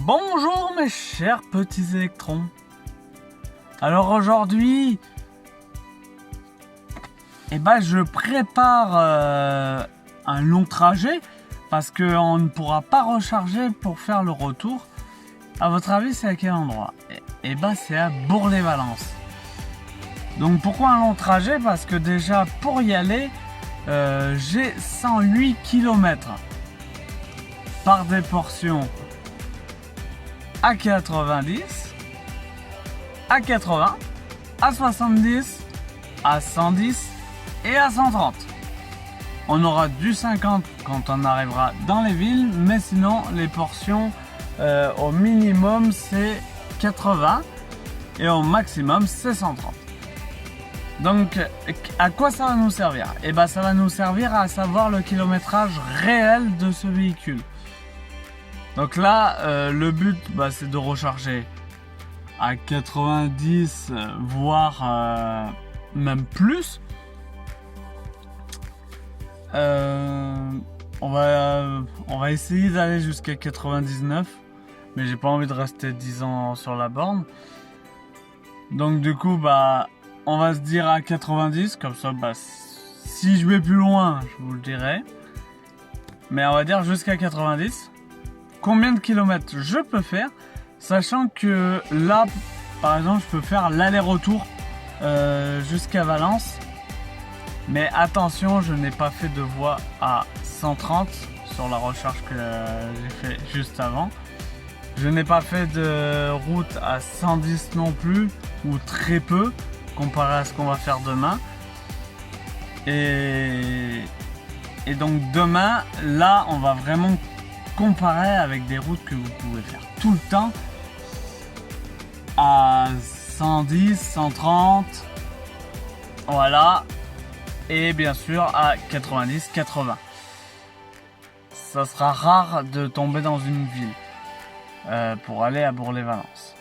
Bonjour mes chers petits électrons. Alors aujourd'hui, je prépare un long trajet parce qu'on ne pourra pas recharger pour faire le retour. À votre avis, c'est à quel endroit? C'est à Bourg-les-Valences. Donc pourquoi un long trajet? Parce que déjà pour y aller, j'ai 108 km par des portions à 90, à 80, à 70, à 110 et à 130. On aura du 50 quand on arrivera dans les villes, mais sinon les portions au minimum c'est 80 et au maximum c'est 130. Donc à quoi ça va nous servir? Ça va nous servir à savoir le kilométrage réel de ce véhicule. Donc là, le but, c'est de recharger à 90, voire même plus. On va essayer d'aller jusqu'à 99, mais j'ai pas envie de rester 10 ans sur la borne. Donc du coup, on va se dire à 90, comme ça, si je vais plus loin, je vous le dirai. Mais on va dire jusqu'à 90. Combien de kilomètres je peux faire, sachant que là, par exemple, je peux faire l'aller-retour jusqu'à Valence. Mais attention, je n'ai pas fait de voie à 130 sur la recharge que j'ai fait juste avant. Je n'ai pas fait de route à 110 non plus, ou très peu, comparé à ce qu'on va faire demain. Et donc demain, là, on va vraiment comparer avec des routes que vous pouvez faire tout le temps à 110, 130, voilà, et bien sûr à 90, 80. Ça sera rare de tomber dans une ville pour aller à Bourg-les-Valences.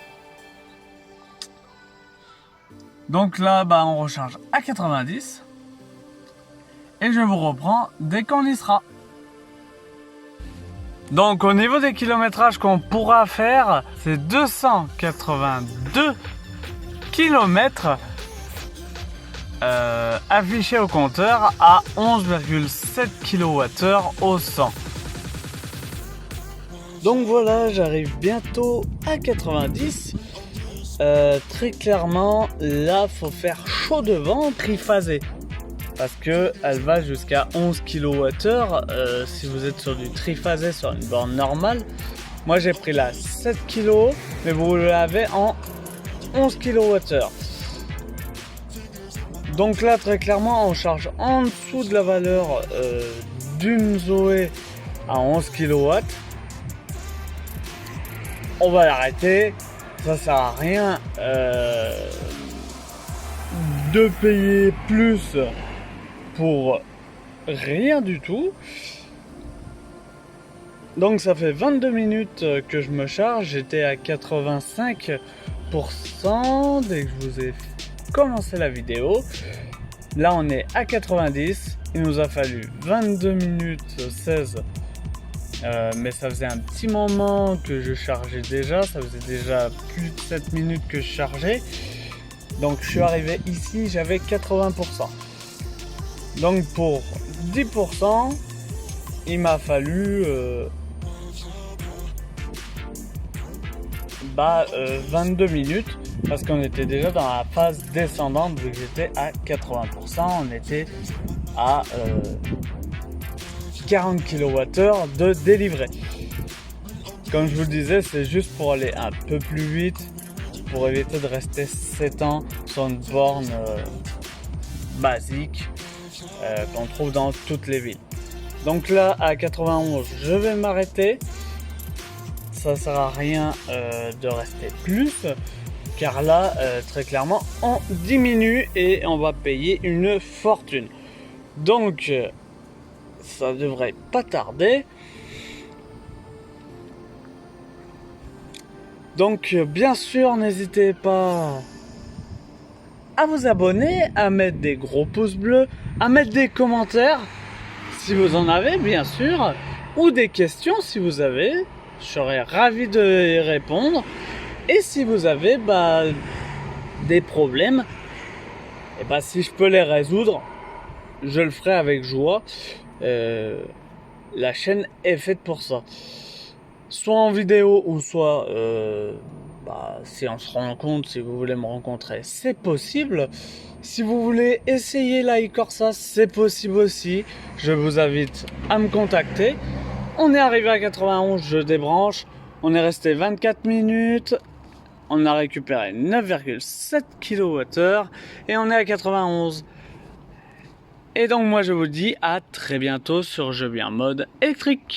Donc là, on recharge à 90 et je vous reprends dès qu'on y sera. Donc au niveau des kilométrages qu'on pourra faire, c'est 282 km affichés au compteur à 11,7 kWh au 100. Donc voilà, j'arrive bientôt à 90. Très clairement, là, faut faire chaud devant, triphasé. Parce que elle va jusqu'à 11 kWh si vous êtes sur du triphasé sur une borne normale. Moi j'ai pris la 7 kg, mais vous l'avez en 11 kWh. Donc là très clairement on charge en dessous de la valeur d'une Zoé à 11 kW. On va l'arrêter, ça sert à rien de payer plus pour rien du tout. Donc ça fait 22 minutes que je me charge, j'étais à 85% dès que je vous ai commencé la vidéo. Là on est à 90, il nous a fallu 22 minutes 16, mais ça faisait un petit moment que je chargeais déjà, ça faisait déjà plus de 7 minutes que je chargeais. Donc je suis arrivé ici, j'avais 80%. Donc pour 10%, il m'a fallu 22 minutes parce qu'on était déjà dans la phase descendante vu que j'étais à 80%, on était à 40 kWh de délivré. Comme je vous le disais, c'est juste pour aller un peu plus vite, pour éviter de rester 7 ans sur une borne basique qu'on trouve dans toutes les villes. Donc là à 91 je vais m'arrêter, ça sert à rien de rester plus car là très clairement on diminue et on va payer une fortune. Donc ça devrait pas tarder. Donc bien sûr n'hésitez pas à vous abonner, à mettre des gros pouces bleus, à mettre des commentaires si vous en avez bien sûr, ou des questions si vous avez. Je serais ravi de y répondre. Et si vous avez des problèmes, et si je peux les résoudre, je le ferai avec joie. La chaîne est faite pour ça. Soit en vidéo ou soit si on se rencontre, si vous voulez me rencontrer, c'est possible. Si vous voulez essayer la e-Corsa, c'est possible aussi. Je vous invite à me contacter. On est arrivé à 91, je débranche. On est resté 24 minutes. On a récupéré 9,7 kWh et on est à 91. Et donc moi je vous dis à très bientôt sur Je vis en mode électrique.